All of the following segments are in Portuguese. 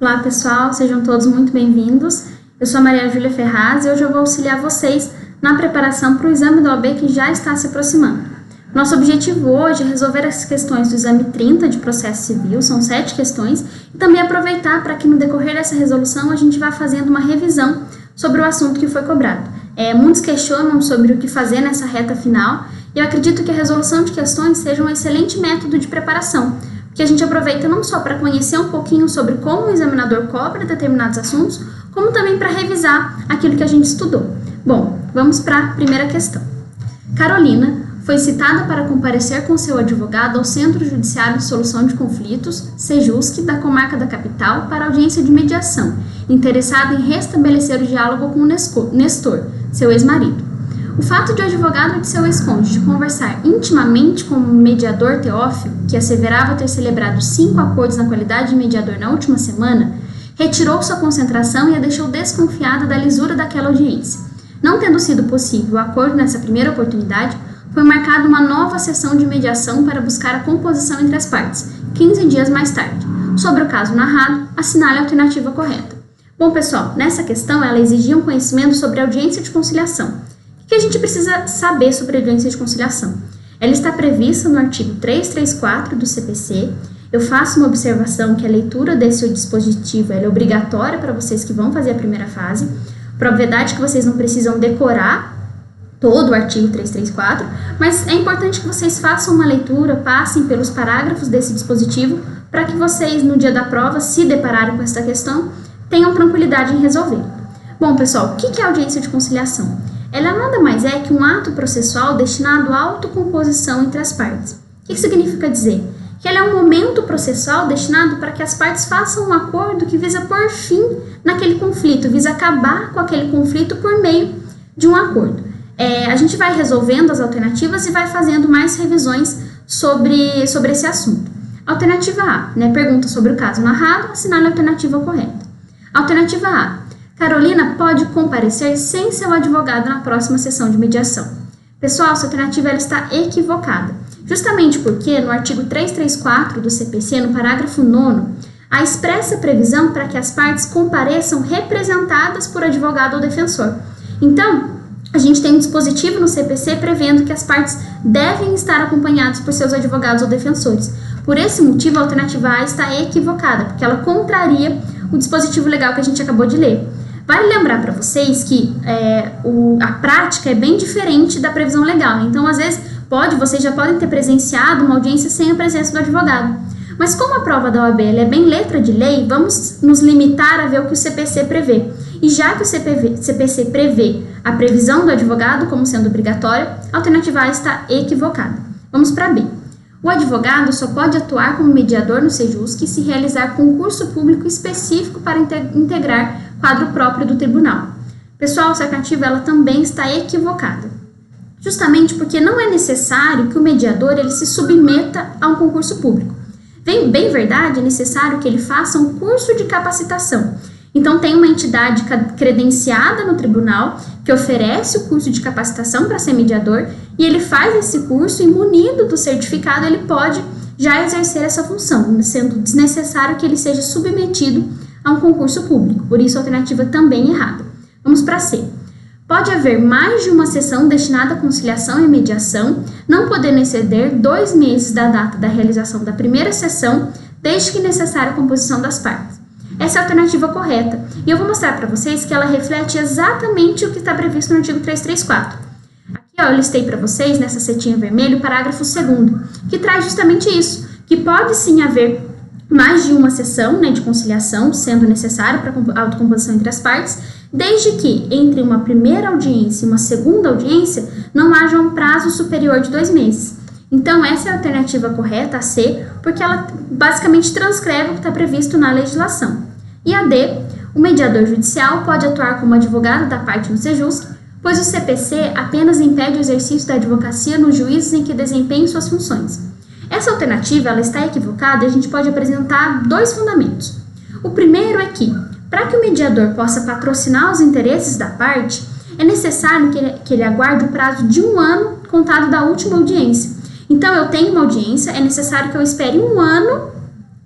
Olá pessoal, sejam todos muito bem-vindos. Eu sou a Maria Júlia Ferraz e hoje eu vou auxiliar vocês na preparação para o exame da OAB que já está se aproximando. Nosso objetivo hoje é resolver as questões do exame 30 de processo civil, são 7 questões, e também aproveitar para que no decorrer dessa resolução a gente vá fazendo uma revisão sobre o assunto que foi cobrado. Muitos questionam sobre o que fazer nessa reta final e eu acredito que a resolução de questões seja um excelente método de preparação, que a gente aproveita não só para conhecer um pouquinho sobre como o examinador cobra determinados assuntos, como também para revisar aquilo que a gente estudou. Bom, vamos para a primeira questão. Carolina foi citada para comparecer com seu advogado ao Centro Judiciário de Solução de Conflitos, Sejusc, da comarca da capital, para audiência de mediação, interessada em restabelecer o diálogo com o Nestor, seu ex-marido. O fato de o advogado de seu ex-cônjuge conversar intimamente com o mediador Teófilo, que asseverava ter celebrado 5 acordos na qualidade de mediador na última semana, retirou sua concentração e a deixou desconfiada da lisura daquela audiência. Não tendo sido possível o acordo nessa primeira oportunidade, foi marcada uma nova sessão de mediação para buscar a composição entre as partes, 15 dias mais tarde. Sobre o caso narrado, assinale a alternativa correta. Bom, pessoal, nessa questão ela exigia um conhecimento sobre a audiência de conciliação. O que a gente precisa saber sobre a audiência de conciliação? Ela está prevista no artigo 334 do CPC. Eu faço uma observação que a leitura desse dispositivo é obrigatória para vocês que vão fazer a primeira fase. Propriedade que vocês não precisam decorar todo o artigo 334, mas é importante que vocês façam uma leitura, passem pelos parágrafos desse dispositivo, para que vocês, no dia da prova, se depararem com essa questão, tenham tranquilidade em resolver. Bom, pessoal, o que é a audiência de conciliação? Ela nada mais é que um ato processual destinado à autocomposição entre as partes. O que significa dizer? Que ela é um momento processual destinado para que as partes façam um acordo que visa pôr fim naquele conflito, visa acabar com aquele conflito por meio de um acordo. A gente vai resolvendo as alternativas e vai fazendo mais revisões sobre esse assunto. Alternativa A, pergunta sobre o caso narrado, assinale a alternativa correta. Alternativa A, Carolina pode comparecer sem seu advogado na próxima sessão de mediação. Pessoal, essa alternativa ela está equivocada, justamente porque no artigo 334 do CPC, no parágrafo 9º, há expressa previsão para que as partes compareçam representadas por advogado ou defensor. Então, a gente tem um dispositivo no CPC prevendo que as partes devem estar acompanhadas por seus advogados ou defensores. Por esse motivo, a alternativa A está equivocada, porque ela contraria o dispositivo legal que a gente acabou de ler. Vale lembrar para vocês que a prática é bem diferente da previsão legal. Então, às vezes, vocês já podem ter presenciado uma audiência sem a presença do advogado. Mas como a prova da OAB é bem letra de lei, vamos nos limitar a ver o que o CPC prevê. E já que o CPC prevê a previsão do advogado como sendo obrigatória, a alternativa A está equivocada. Vamos para B. O advogado só pode atuar como mediador no Sejusc se realizar concurso público específico para integrar quadro próprio do tribunal. Pessoal, essa alternativa ela também está equivocada. Justamente porque não é necessário que o mediador ele se submeta a um concurso público. Bem verdade, é necessário que ele faça um curso de capacitação. Então, tem uma entidade credenciada no tribunal que oferece o curso de capacitação para ser mediador e ele faz esse curso e, munido do certificado, ele pode já exercer essa função, sendo desnecessário que ele seja submetido a um concurso público. Por isso, a alternativa também errada. Vamos para C. Pode haver mais de uma sessão destinada à conciliação e mediação, não podendo exceder 2 meses da data da realização da primeira sessão, desde que necessária a composição das partes. Essa é a alternativa correta, e eu vou mostrar para vocês que ela reflete exatamente o que está previsto no artigo 334. Aqui eu listei para vocês, nessa setinha vermelha, o parágrafo 2º, que traz justamente isso, que pode sim haver mais de uma sessão de conciliação, sendo necessário para a autocomposição entre as partes, desde que entre uma primeira audiência e uma segunda audiência não haja um prazo superior de 2 meses. Então, essa é a alternativa correta, a C, porque ela basicamente transcreve o que está previsto na legislação. E a D, o mediador judicial pode atuar como advogado da parte no Sejusc, pois o CPC apenas impede o exercício da advocacia nos juízos em que desempenhem suas funções. Essa alternativa ela está equivocada e a gente pode apresentar 2 fundamentos. O primeiro é que, para que o mediador possa patrocinar os interesses da parte, é necessário que ele aguarde o prazo de 1 ano contado da última audiência. Então, eu tenho uma audiência, é necessário que eu espere 1 ano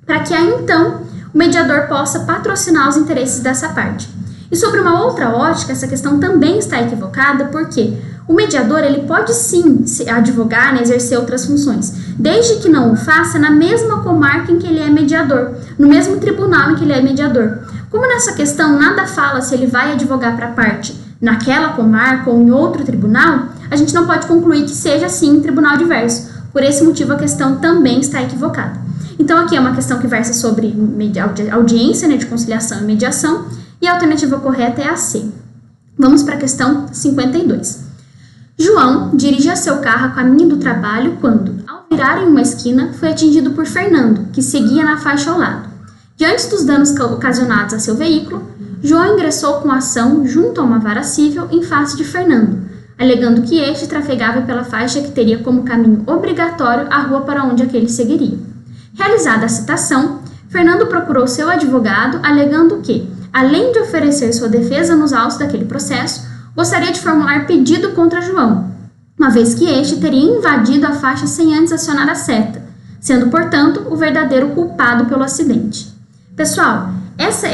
para que aí então o mediador possa patrocinar os interesses dessa parte. E sobre uma outra ótica, essa questão também está equivocada, porque o mediador ele pode sim advogar, né, exercer outras funções, desde que não o faça na mesma comarca em que ele é mediador, no mesmo tribunal em que ele é mediador. Como nessa questão nada fala se ele vai advogar para a parte naquela comarca ou em outro tribunal, a gente não pode concluir que seja assim em tribunal diverso. Por esse motivo, a questão também está equivocada. Então, aqui é uma questão que versa sobre audiência, né, de conciliação e mediação, e a alternativa correta é a C. Vamos para a questão 52. João dirigia seu carro a caminho do trabalho quando, ao virar em uma esquina, foi atingido por Fernando, que seguia na faixa ao lado. Diante dos danos ocasionados a seu veículo, João ingressou com ação junto a uma vara civil em face de Fernando, alegando que este trafegava pela faixa que teria como caminho obrigatório a rua para onde aquele seguiria. Realizada a citação, Fernando procurou seu advogado, alegando que, além de oferecer sua defesa nos autos daquele processo, gostaria de formular pedido contra João, uma vez que este teria invadido a faixa sem antes acionar a seta, sendo, portanto, o verdadeiro culpado pelo acidente. Pessoal, essa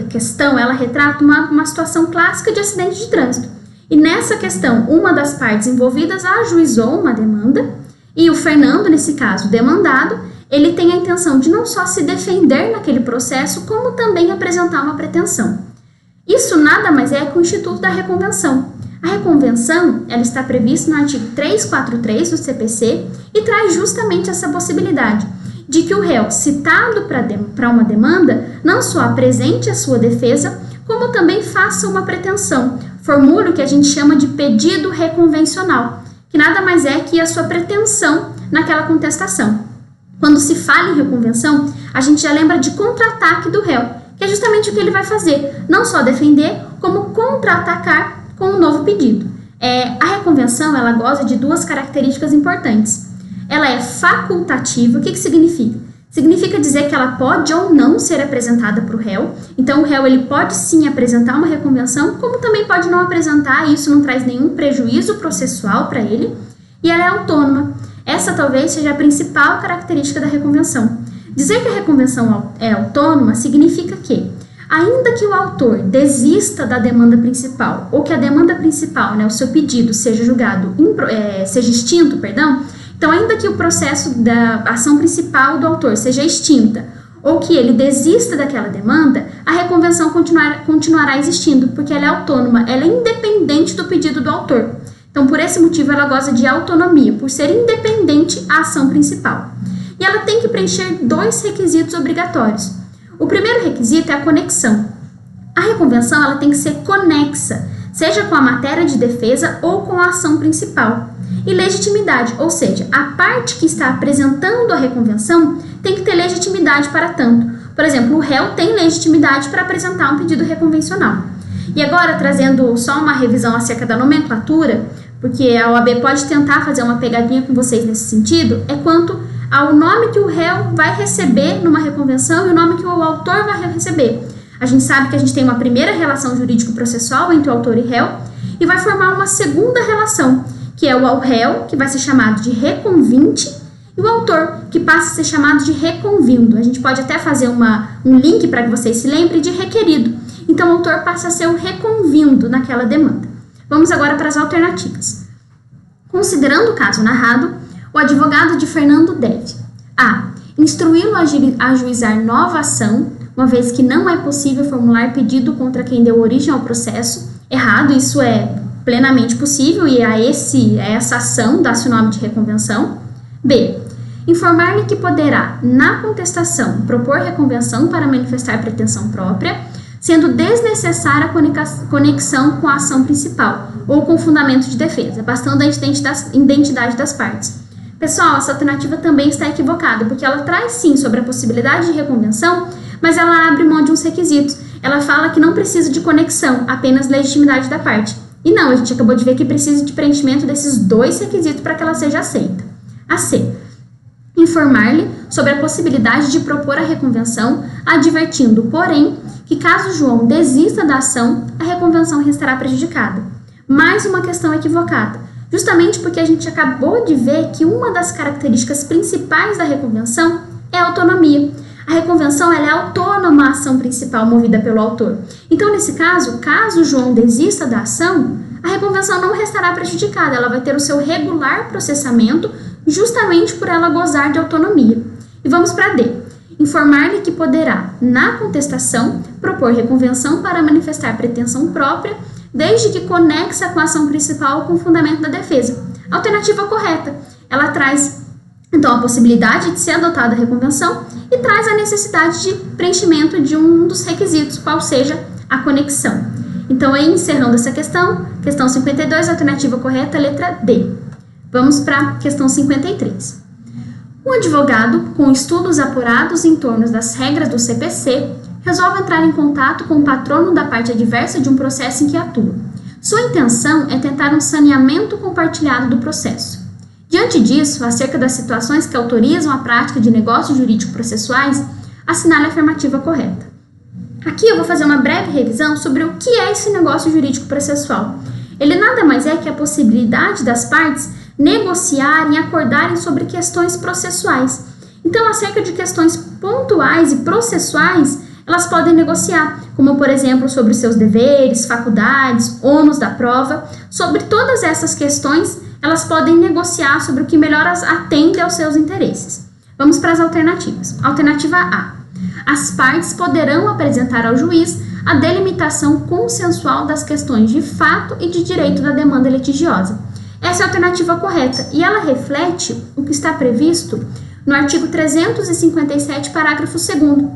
questão ela retrata uma situação clássica de acidente de trânsito. E nessa questão, uma das partes envolvidas ajuizou uma demanda e o Fernando, nesse caso, demandado, ele tem a intenção de não só se defender naquele processo, como também apresentar uma pretensão. Isso nada mais é que o Instituto da Reconvenção. A reconvenção ela está prevista no artigo 343 do CPC e traz justamente essa possibilidade de que o réu, citado para uma demanda, não só apresente a sua defesa, como também faça uma pretensão, formule o que a gente chama de pedido reconvencional, que nada mais é que a sua pretensão naquela contestação. Quando se fala em reconvenção, a gente já lembra de contra-ataque do réu, que é justamente o que ele vai fazer, não só defender, como contra-atacar com um novo pedido. A reconvenção ela goza de duas características importantes. Ela é facultativa. O que significa? Significa dizer que ela pode ou não ser apresentada para o réu. Então, o réu ele pode sim apresentar uma reconvenção, como também pode não apresentar, e isso não traz nenhum prejuízo processual para ele. E ela é autônoma. Essa talvez seja a principal característica da reconvenção. Dizer que a reconvenção é autônoma significa que, ainda que o autor desista da demanda principal, ou que a demanda principal, né, o seu pedido, seja julgado, seja extinto, então, ainda que o processo da ação principal do autor seja extinta, ou que ele desista daquela demanda, a reconvenção continuará existindo, porque ela é autônoma, ela é independente do pedido do autor. Então, por esse motivo, ela goza de autonomia, por ser independente à ação principal. E ela tem que preencher dois requisitos obrigatórios. O primeiro requisito é a conexão. A reconvenção ela tem que ser conexa, seja com a matéria de defesa ou com a ação principal. E legitimidade, ou seja, a parte que está apresentando a reconvenção tem que ter legitimidade para tanto. Por exemplo, o réu tem legitimidade para apresentar um pedido reconvencional. E agora, trazendo só uma revisão acerca da nomenclatura, porque a OAB pode tentar fazer uma pegadinha com vocês nesse sentido, é quanto ao nome que o réu vai receber numa reconvenção e o nome que o autor vai receber. A gente sabe que a gente tem uma primeira relação jurídico-processual entre o autor e réu e vai formar uma segunda relação, que é o réu, que vai ser chamado de reconvinte, e o autor, que passa a ser chamado de reconvindo. A gente pode até fazer um link para que vocês se lembrem de requerido. Então, o autor passa a ser o reconvindo naquela demanda. Vamos agora para as alternativas. Considerando o caso narrado, o advogado de Fernando deve a. Instruí-lo a ajuizar nova ação, uma vez que não é possível formular pedido contra quem deu origem ao processo. Errado, isso é plenamente possível e a essa ação dá-se o nome de reconvenção. B. Informar-lhe que poderá, na contestação, propor reconvenção para manifestar pretensão própria, sendo desnecessária a conexão com a ação principal ou com o fundamento de defesa, bastando a identidade das partes. Pessoal, essa alternativa também está equivocada, porque ela traz sim sobre a possibilidade de reconvenção, mas ela abre mão de uns requisitos. Ela fala que não precisa de conexão, apenas legitimidade da parte. E não, a gente acabou de ver que precisa de preenchimento desses dois requisitos para que ela seja aceita. A C. Informar-lhe sobre a possibilidade de propor a reconvenção, advertindo, porém, que caso João desista da ação, a reconvenção restará prejudicada. Mais uma questão equivocada, justamente porque a gente acabou de ver que uma das características principais da reconvenção é a autonomia. A reconvenção ela é autônoma à ação principal movida pelo autor. Então, nesse caso, caso João desista da ação, a reconvenção não restará prejudicada, ela vai ter o seu regular processamento justamente por ela gozar de autonomia. E vamos para D. Informar-lhe que poderá, na contestação, propor reconvenção para manifestar pretensão própria, desde que conexa com a ação principal ou com o fundamento da defesa. Alternativa correta. Ela traz, então, a possibilidade de ser adotada a reconvenção e traz a necessidade de preenchimento de um dos requisitos, qual seja a conexão. Então, aí, encerrando essa questão 52, alternativa correta, letra D. Vamos para a questão 53. Um advogado, com estudos apurados em torno das regras do CPC, resolve entrar em contato com o patrono da parte adversa de um processo em que atua. Sua intenção é tentar um saneamento compartilhado do processo. Diante disso, acerca das situações que autorizam a prática de negócios jurídico-processuais, assinale a afirmativa correta. Aqui eu vou fazer uma breve revisão sobre o que é esse negócio jurídico-processual. Ele nada mais é que a possibilidade das partes negociarem e acordarem sobre questões processuais. Então, acerca de questões pontuais e processuais, elas podem negociar, como, por exemplo, sobre os seus deveres, faculdades, ônus da prova. Sobre todas essas questões, elas podem negociar sobre o que melhor atende aos seus interesses. Vamos para as alternativas. Alternativa A. As partes poderão apresentar ao juiz a delimitação consensual das questões de fato e de direito da demanda litigiosa. Essa é a alternativa correta e ela reflete o que está previsto no artigo 357, parágrafo 2º,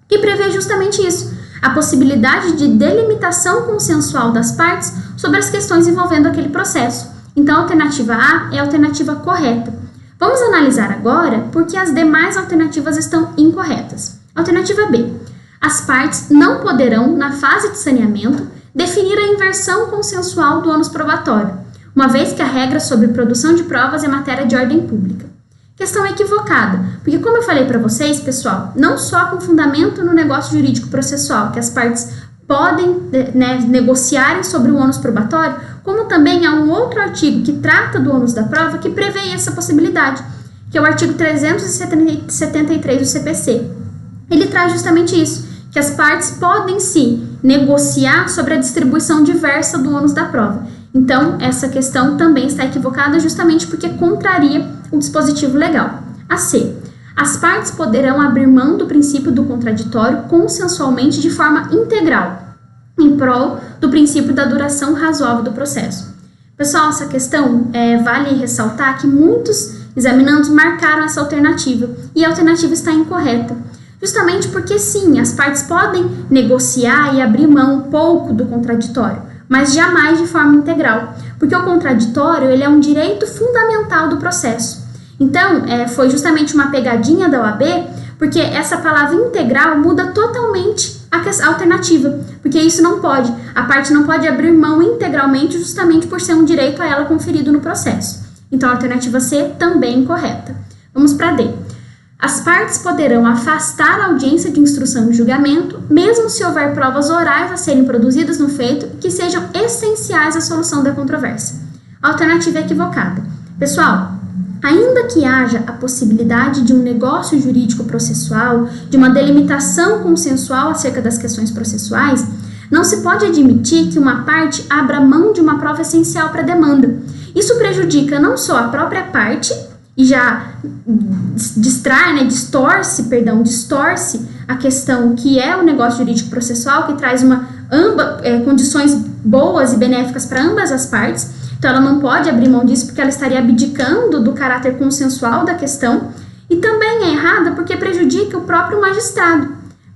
que prevê justamente isso, a possibilidade de delimitação consensual das partes sobre as questões envolvendo aquele processo. Então, a alternativa A é a alternativa correta. Vamos analisar agora por que as demais alternativas estão incorretas. Alternativa B. As partes não poderão, na fase de saneamento, definir a inversão consensual do ônus probatório, uma vez que a regra sobre produção de provas é matéria de ordem pública. Questão equivocada, porque como eu falei para vocês, pessoal, não só com fundamento no negócio jurídico processual, que as partes podem negociarem sobre o ônus probatório, como também há um outro artigo que trata do ônus da prova que prevê essa possibilidade, que é o artigo 373 do CPC. Ele traz justamente isso, que as partes podem sim negociar sobre a distribuição diversa do ônus da prova. Então, essa questão também está equivocada justamente porque contraria o dispositivo legal. A C. As partes poderão abrir mão do princípio do contraditório consensualmente de forma integral, em prol do princípio da duração razoável do processo. Pessoal, essa questão vale ressaltar que muitos examinandos marcaram essa alternativa e a alternativa está incorreta. Justamente porque sim, as partes podem negociar e abrir mão um pouco do contraditório, mas jamais de forma integral, porque o contraditório ele é um direito fundamental do processo. Então, foi justamente uma pegadinha da OAB, porque essa palavra integral muda totalmente a alternativa, porque isso não pode, a parte não pode abrir mão integralmente justamente por ser um direito a ela conferido no processo. Então, a alternativa C também incorreta. Vamos para D. As partes poderão afastar a audiência de instrução e julgamento, mesmo se houver provas orais a serem produzidas no feito que sejam essenciais à solução da controvérsia. Alternativa equivocada. Pessoal, ainda que haja a possibilidade de um negócio jurídico processual, de uma delimitação consensual acerca das questões processuais, não se pode admitir que uma parte abra mão de uma prova essencial para a demanda. Isso prejudica não só a própria parte, e já distorce a questão que é o negócio jurídico processual, que traz condições boas e benéficas para ambas as partes. Então, ela não pode abrir mão disso porque ela estaria abdicando do caráter consensual da questão. E também é errada porque prejudica o próprio magistrado.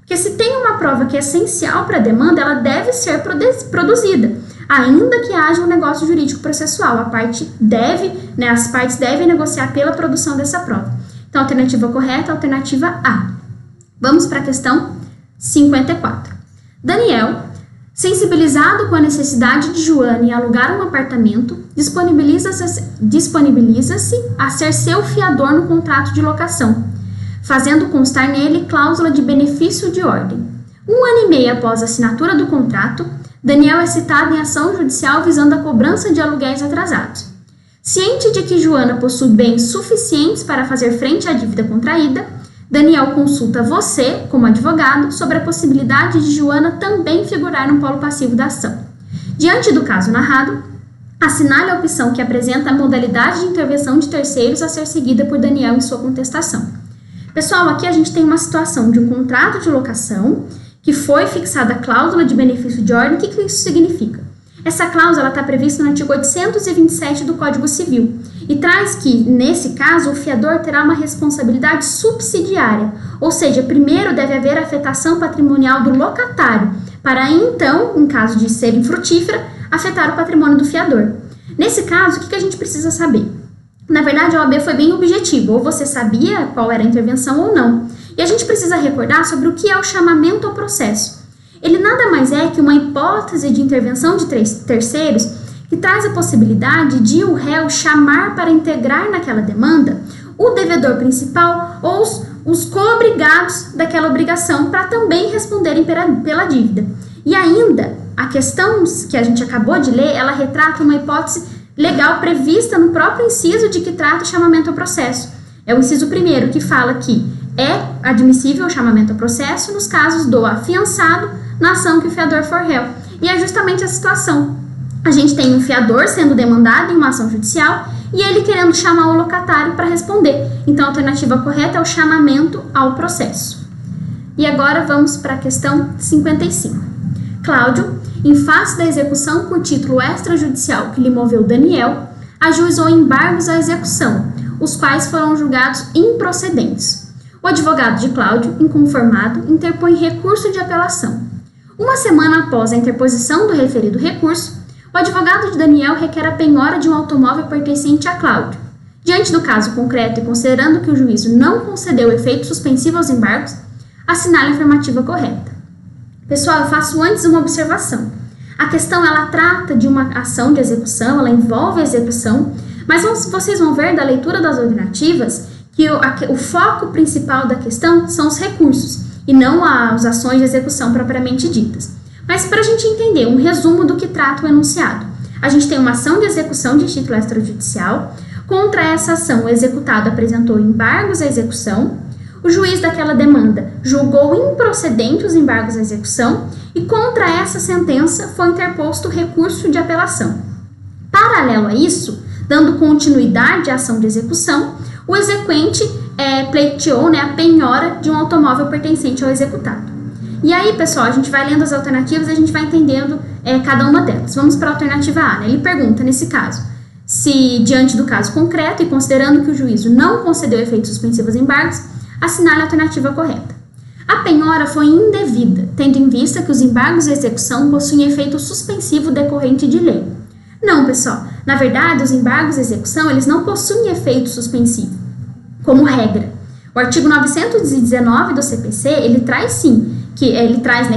Porque se tem uma prova que é essencial para a demanda, ela deve ser produzida. Ainda que haja um negócio jurídico processual, as partes devem negociar pela produção dessa prova. Então, alternativa correta, alternativa A. Vamos para a questão 54. Daniel, sensibilizado com a necessidade de Joana em alugar um apartamento, disponibiliza-se a ser seu fiador no contrato de locação, fazendo constar nele cláusula de benefício de ordem. 1 ano e meio após a assinatura do contrato, Daniel é citado em ação judicial visando a cobrança de aluguéis atrasados. Ciente de que Joana possui bens suficientes para fazer frente à dívida contraída, Daniel consulta você, como advogado, sobre a possibilidade de Joana também figurar no polo passivo da ação. Diante do caso narrado, assinale a opção que apresenta a modalidade de intervenção de terceiros a ser seguida por Daniel em sua contestação. Pessoal, aqui a gente tem uma situação de um contrato de locação que foi fixada a cláusula de benefício de ordem. O que isso significa? Essa cláusula está prevista no artigo 827 do Código Civil e traz que, nesse caso, o fiador terá uma responsabilidade subsidiária, ou seja, primeiro deve haver afetação patrimonial do locatário, para então, em caso de ser infrutífera, afetar o patrimônio do fiador. Nesse caso, o que a gente precisa saber? Na verdade, a OAB foi bem objetiva, ou você sabia qual era a intervenção ou não. E a gente precisa recordar sobre o que é o chamamento ao processo. Ele nada mais é que uma hipótese de intervenção de terceiros que traz a possibilidade de o réu chamar para integrar naquela demanda o devedor principal ou os co-obrigados daquela obrigação para também responderem pela dívida. E ainda, a questão que a gente acabou de ler, ela retrata uma hipótese legal prevista no próprio inciso de que trata o chamamento ao processo. É o inciso 1º que fala que é admissível o chamamento ao processo nos casos do afiançado na ação que o fiador for réu. E é justamente a situação. A gente tem um fiador sendo demandado em uma ação judicial e ele querendo chamar o locatário para responder. Então, a alternativa correta é o chamamento ao processo. E agora vamos para a questão 55. Cláudio, em face da execução por título extrajudicial que lhe moveu Daniel, ajuizou embargos à execução, os quais foram julgados improcedentes. O advogado de Cláudio, inconformado, interpõe recurso de apelação. Uma semana após a interposição do referido recurso, o advogado de Daniel requer a penhora de um automóvel pertencente a Cláudio. Diante do caso concreto e considerando que o juízo não concedeu efeito suspensivo aos embargos, assinale a afirmativa correta. Pessoal, eu faço antes uma observação. A questão, ela trata de uma ação de execução, ela envolve a execução, mas vocês vão ver da leitura das alternativas que o foco principal da questão são os recursos e não as ações de execução propriamente ditas. Mas para a gente entender um resumo do que trata o enunciado, a gente tem uma ação de execução de título extrajudicial. Contra essa ação, o executado apresentou embargos à execução, o juiz daquela demanda julgou improcedente os embargos à execução e contra essa sentença foi interposto recurso de apelação. Paralelo a isso, dando continuidade à ação de execução, o exequente pleiteou a penhora de um automóvel pertencente ao executado. E aí, pessoal, a gente vai lendo as alternativas e a gente vai entendendo cada uma delas. Vamos para a alternativa A, né? Ele pergunta, nesse caso, se diante do caso concreto e considerando que o juízo não concedeu efeitos suspensivos aos embargos, assinale a alternativa correta. A penhora foi indevida, tendo em vista que os embargos à execução possuem efeito suspensivo decorrente de lei. Não, pessoal. Na verdade, os embargos à execução, eles não possuem efeito suspensivo, como regra. O artigo 919 do CPC, ele traz sim, que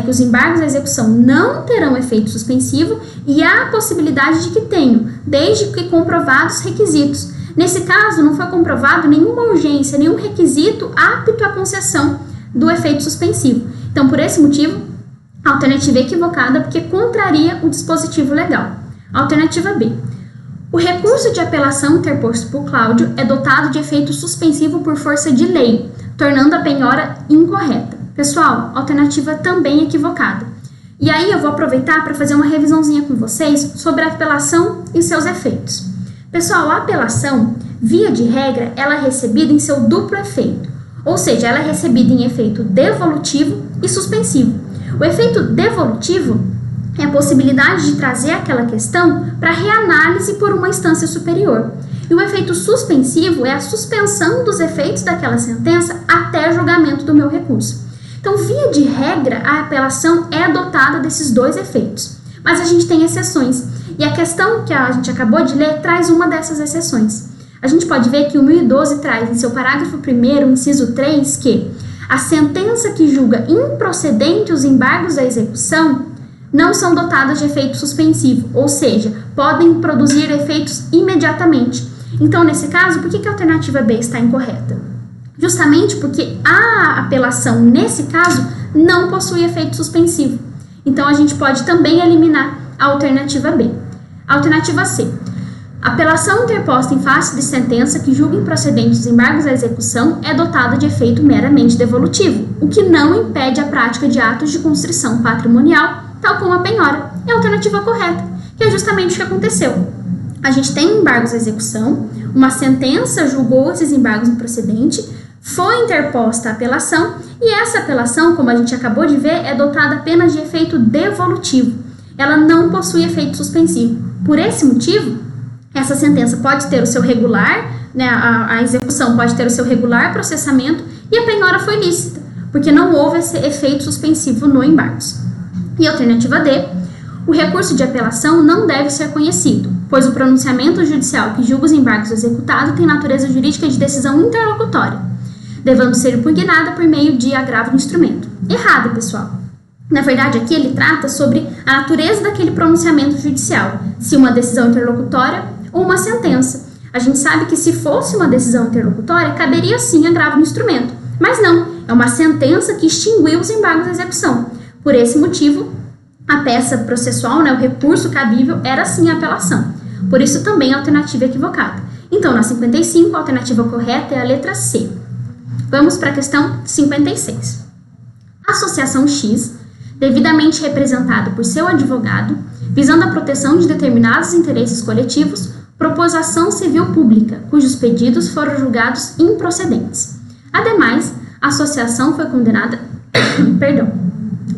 os embargos à execução não terão efeito suspensivo e há a possibilidade de que tenham, desde que comprovados requisitos. Nesse caso, não foi comprovado nenhuma urgência, nenhum requisito apto à concessão do efeito suspensivo. Então, por esse motivo, a alternativa é equivocada porque contraria o dispositivo legal. Alternativa B. O recurso de apelação interposto por Cláudio é dotado de efeito suspensivo por força de lei, tornando a penhora incorreta. Pessoal, alternativa também equivocada. E aí eu vou aproveitar para fazer uma revisãozinha com vocês sobre a apelação e seus efeitos. Pessoal, a apelação, via de regra, ela é recebida em seu duplo efeito, ou seja, ela é recebida em efeito devolutivo e suspensivo. O efeito devolutivo é a possibilidade de trazer aquela questão para reanálise por uma instância superior. E o efeito suspensivo é a suspensão dos efeitos daquela sentença até julgamento do meu recurso. Então, via de regra, a apelação é dotada desses dois efeitos. Mas a gente tem exceções. E a questão que a gente acabou de ler traz uma dessas exceções. A gente pode ver que o 1012 traz em seu parágrafo 1º, inciso 3, que a sentença que julga improcedente os embargos à execução não são dotadas de efeito suspensivo, ou seja, podem produzir efeitos imediatamente. Então, nesse caso, por que a alternativa B está incorreta? Justamente porque a apelação, nesse caso, não possui efeito suspensivo. Então, a gente pode também eliminar a alternativa B. Alternativa C. A apelação interposta em face de sentença que julga improcedentes os embargos à execução é dotada de efeito meramente devolutivo, o que não impede a prática de atos de constrição patrimonial, tal como a penhora. É a alternativa correta, que é justamente o que aconteceu. A gente tem embargos à execução, uma sentença julgou esses embargos improcedentes, foi interposta a apelação, e essa apelação, como a gente acabou de ver, é dotada apenas de efeito devolutivo. Ela não possui efeito suspensivo. Por esse motivo, essa sentença pode ter o seu regular, né, a execução pode ter o seu regular processamento e a penhora foi lícita, porque não houve esse efeito suspensivo no embargos. E alternativa D, o recurso de apelação não deve ser conhecido, pois o pronunciamento judicial que julga os embargos executados tem natureza jurídica de decisão interlocutória, devendo ser impugnada por meio de agravo de instrumento. Errado, pessoal. Na verdade, aqui ele trata sobre a natureza daquele pronunciamento judicial, se uma decisão interlocutória ou uma sentença. A gente sabe que se fosse uma decisão interlocutória, caberia sim agravo no instrumento, mas não, é uma sentença que extinguiu os embargos à execução. Por esse motivo, a peça processual, né, o recurso cabível, era sim a apelação. Por isso também a alternativa equivocada. Então, na 55, a alternativa correta é a letra C. Vamos para a questão 56. A Associação X, devidamente representada por seu advogado, visando a proteção de determinados interesses coletivos, propôs ação civil pública, cujos pedidos foram julgados improcedentes. Ademais, a associação foi condenada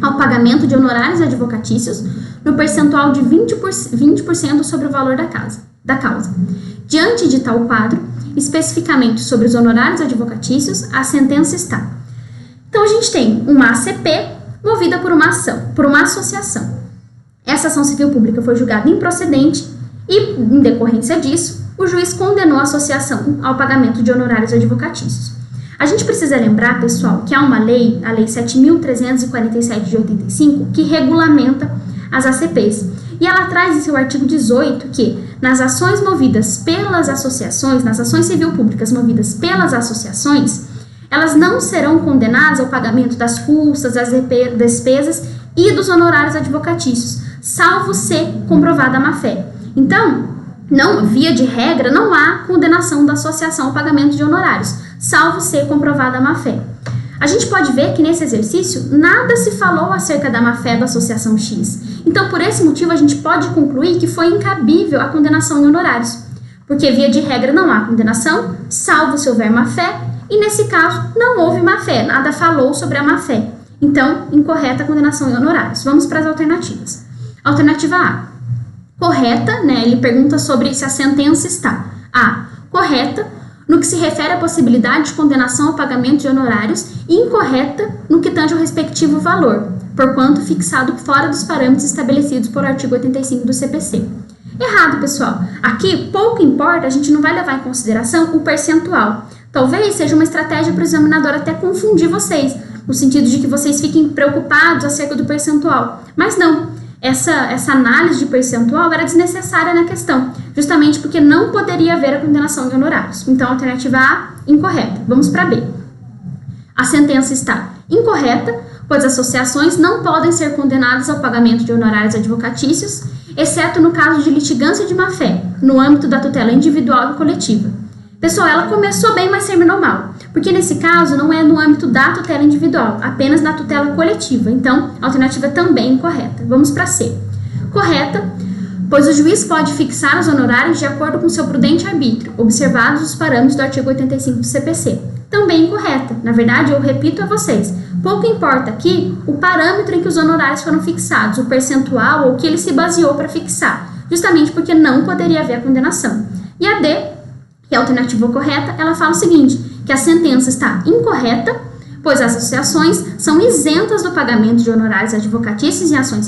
ao pagamento de honorários advocatícios no percentual de 20% sobre o valor da causa. Diante de tal quadro, especificamente sobre os honorários advocatícios, a sentença está. Então, a gente tem uma ACP movida por uma associação. Essa ação civil pública foi julgada improcedente e, em decorrência disso, o juiz condenou a associação ao pagamento de honorários advocatícios. A gente precisa lembrar, pessoal, que há uma lei, a Lei 7.347 de 85, que regulamenta as ACPs. E ela traz em seu artigo 18 que, nas ações movidas pelas associações, nas ações civil públicas movidas pelas associações, elas não serão condenadas ao pagamento das custas, das despesas e dos honorários advocatícios, salvo ser comprovada a má-fé. Então, via de regra, não há condenação da associação ao pagamento de honorários, salvo ser comprovada a má-fé. A gente pode ver que nesse exercício nada se falou acerca da má-fé da Associação X. Então, por esse motivo, a gente pode concluir que foi incabível a condenação em honorários, porque via de regra não há condenação, salvo se houver má-fé, e nesse caso não houve má-fé, nada falou sobre a má-fé. Então, incorreta a condenação em honorários. Vamos para as alternativas. Alternativa A. Correta, né? Ele pergunta sobre se a sentença está. A. Correta, no que se refere à possibilidade de condenação ao pagamento de honorários, e incorreta no que tange ao respectivo valor, porquanto fixado fora dos parâmetros estabelecidos por artigo 85 do CPC. Errado, pessoal. Aqui, pouco importa, a gente não vai levar em consideração o percentual. Talvez seja uma estratégia para o examinador até confundir vocês, no sentido de que vocês fiquem preocupados acerca do percentual. Mas não, essa análise de percentual era desnecessária na questão, justamente porque não poderia haver a condenação de honorários. Então, a alternativa A, incorreta. Vamos para B. A sentença está incorreta, pois associações não podem ser condenadas ao pagamento de honorários advocatícios, exceto no caso de litigância de má-fé, no âmbito da tutela individual e coletiva. Pessoal, ela começou bem, mas terminou mal, porque nesse caso não é no âmbito da tutela individual, apenas na tutela coletiva. Então, a alternativa também incorreta. Vamos para C. Correta, pois o juiz pode fixar os honorários de acordo com seu prudente arbítrio, observados os parâmetros do artigo 85 do CPC. Também incorreta. Na verdade, eu repito a vocês, pouco importa aqui o parâmetro em que os honorários foram fixados, o percentual ou o que ele se baseou para fixar, justamente porque não poderia haver a condenação. E a D, que é a alternativa correta, ela fala o seguinte, que a sentença está incorreta, pois as associações são isentas do pagamento de honorários advocatícios em ações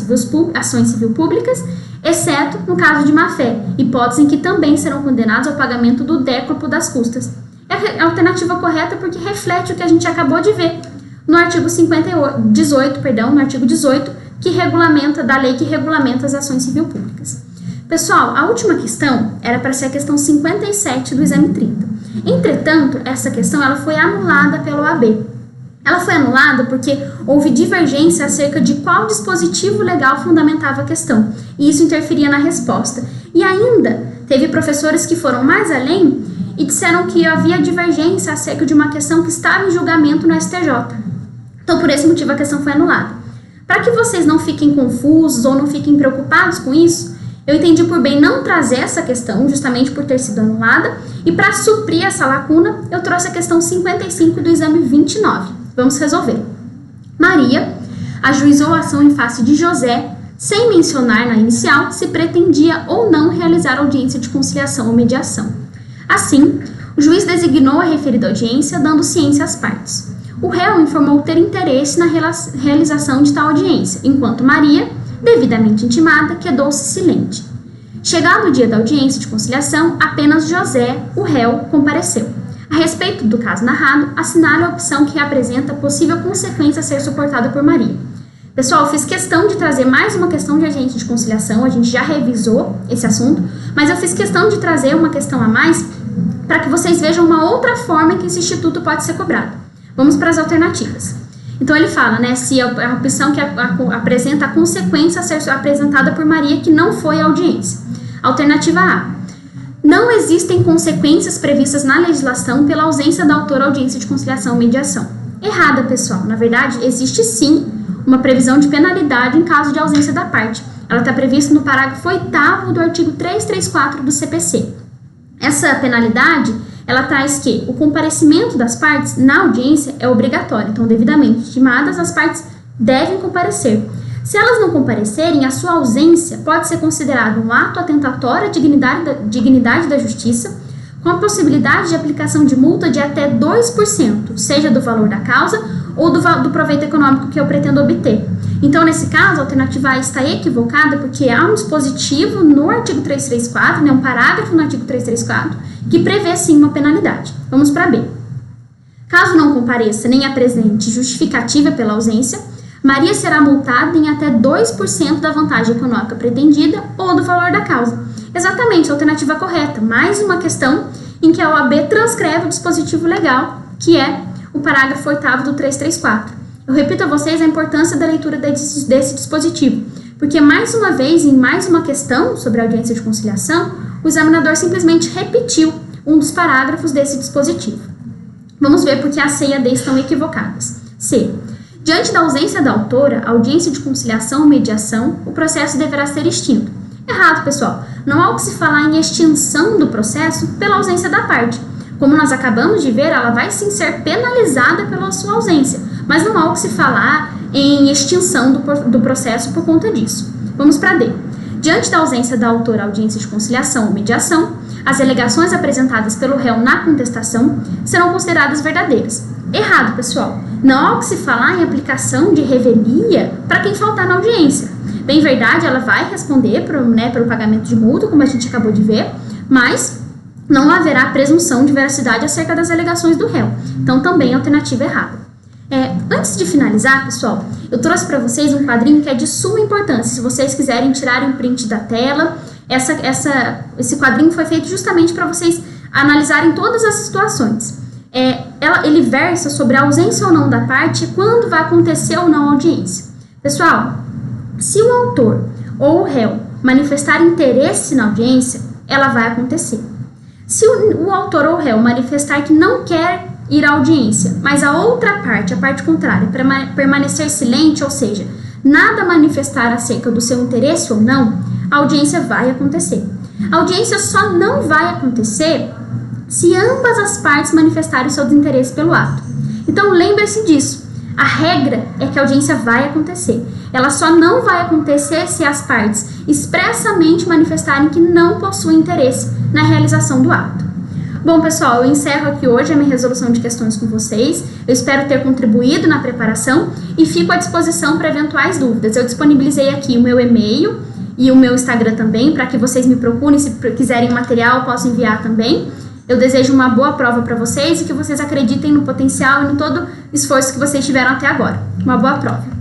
civil públicas, exceto no caso de má-fé, hipótese em que também serão condenados ao pagamento do décuplo das custas. É a alternativa correta porque reflete o que a gente acabou de ver no artigo 18, que regulamenta, da lei que regulamenta as ações civil públicas. Pessoal, a última questão era para ser a questão 57 do exame 30. Entretanto, essa questão ela foi anulada pela OAB. Ela foi anulada porque houve divergência acerca de qual dispositivo legal fundamentava a questão, e isso interferia na resposta. E ainda teve professores que foram mais além e disseram que havia divergência acerca de uma questão que estava em julgamento no STJ. Então, por esse motivo, a questão foi anulada. Para que vocês não fiquem confusos ou não fiquem preocupados com isso, eu entendi por bem não trazer essa questão, justamente por ter sido anulada, e para suprir essa lacuna, eu trouxe a questão 55 do exame 29. Vamos resolver. Maria ajuizou a ação em face de José, sem mencionar na inicial se pretendia ou não realizar audiência de conciliação ou mediação. Assim, o juiz designou a referida audiência, dando ciência às partes. O réu informou ter interesse na realização de tal audiência, enquanto Maria, devidamente intimada, quedou-se silente. Chegado o dia da audiência de conciliação, apenas José, o réu, compareceu. A respeito do caso narrado, assinale a opção que apresenta possível consequência a ser suportada por Maria. Pessoal, eu fiz questão de trazer mais uma questão de audiência de conciliação, a gente já revisou esse assunto, mas eu fiz questão de trazer uma questão a mais para que vocês vejam uma outra forma em que esse instituto pode ser cobrado. Vamos para as alternativas. Então ele fala, né, se a opção que apresenta a consequência a ser apresentada por Maria que não foi a audiência. Alternativa A. Não existem consequências previstas na legislação pela ausência da autora à audiência de conciliação ou mediação. Errada, pessoal. Na verdade, existe sim uma previsão de penalidade em caso de ausência da parte. Ela está prevista no parágrafo 8º do artigo 334 do CPC. Essa penalidade, ela traz que o comparecimento das partes na audiência é obrigatório. Então, devidamente intimadas, as partes devem comparecer. Se elas não comparecerem, a sua ausência pode ser considerada um ato atentatório à dignidade da justiça, com a possibilidade de aplicação de multa de até 2%, seja do valor da causa ou do proveito econômico que eu pretendo obter. Então, nesse caso, a alternativa A está equivocada porque há um dispositivo no artigo 334, né, um parágrafo no artigo 334, que prevê sim uma penalidade. Vamos para B. Caso não compareça nem apresente justificativa pela ausência, Maria será multada em até 2% da vantagem econômica pretendida ou do valor da causa. Exatamente, a alternativa correta. Mais uma questão em que a OAB transcreve o dispositivo legal, que é o parágrafo 8º do 334. Eu repito a vocês a importância da leitura desse dispositivo, porque mais uma vez, em mais uma questão sobre a audiência de conciliação, o examinador simplesmente repetiu um dos parágrafos desse dispositivo. Vamos ver porque a C e a D estão equivocadas. C. Diante da ausência da autora, audiência de conciliação ou mediação, o processo deverá ser extinto. Errado, pessoal. Não há o que se falar em extinção do processo pela ausência da parte. Como nós acabamos de ver, ela vai sim ser penalizada pela sua ausência, mas não há o que se falar em extinção do processo por conta disso. Vamos para D. Diante da ausência da autora, audiência de conciliação ou mediação, as alegações apresentadas pelo réu na contestação serão consideradas verdadeiras. Errado, pessoal. Não há o que se falar em aplicação de revelia para quem faltar na audiência. Bem verdade, ela vai responder pelo pagamento de multa, como a gente acabou de ver, mas não haverá presunção de veracidade acerca das alegações do réu. Então, também a alternativa errada. Antes de finalizar, pessoal, eu trouxe para vocês um quadrinho que é de suma importância. Se vocês quiserem tirar um print da tela, esse quadrinho foi feito justamente para vocês analisarem todas as situações. Ele versa sobre a ausência ou não da parte e quando vai acontecer ou não a audiência. Pessoal, se o autor ou o réu manifestar interesse na audiência, ela vai acontecer. Se o autor ou o réu manifestar que não quer ir à audiência, mas a outra parte, a parte contrária, permanecer silente, ou seja, nada manifestar acerca do seu interesse ou não, a audiência vai acontecer. A audiência só não vai acontecer se ambas as partes manifestarem seu desinteresse pelo ato. Então, lembre-se disso. A regra é que a audiência vai acontecer. Ela só não vai acontecer se as partes expressamente manifestarem que não possuem interesse na realização do ato. Bom, pessoal, eu encerro aqui hoje a minha resolução de questões com vocês. Eu espero ter contribuído na preparação e fico à disposição para eventuais dúvidas. Eu disponibilizei aqui o meu e-mail e o meu Instagram também, para que vocês me procurem. Se quiserem material, eu posso enviar também. Eu desejo uma boa prova para vocês e que vocês acreditem no potencial e no todo esforço que vocês tiveram até agora. Uma boa prova!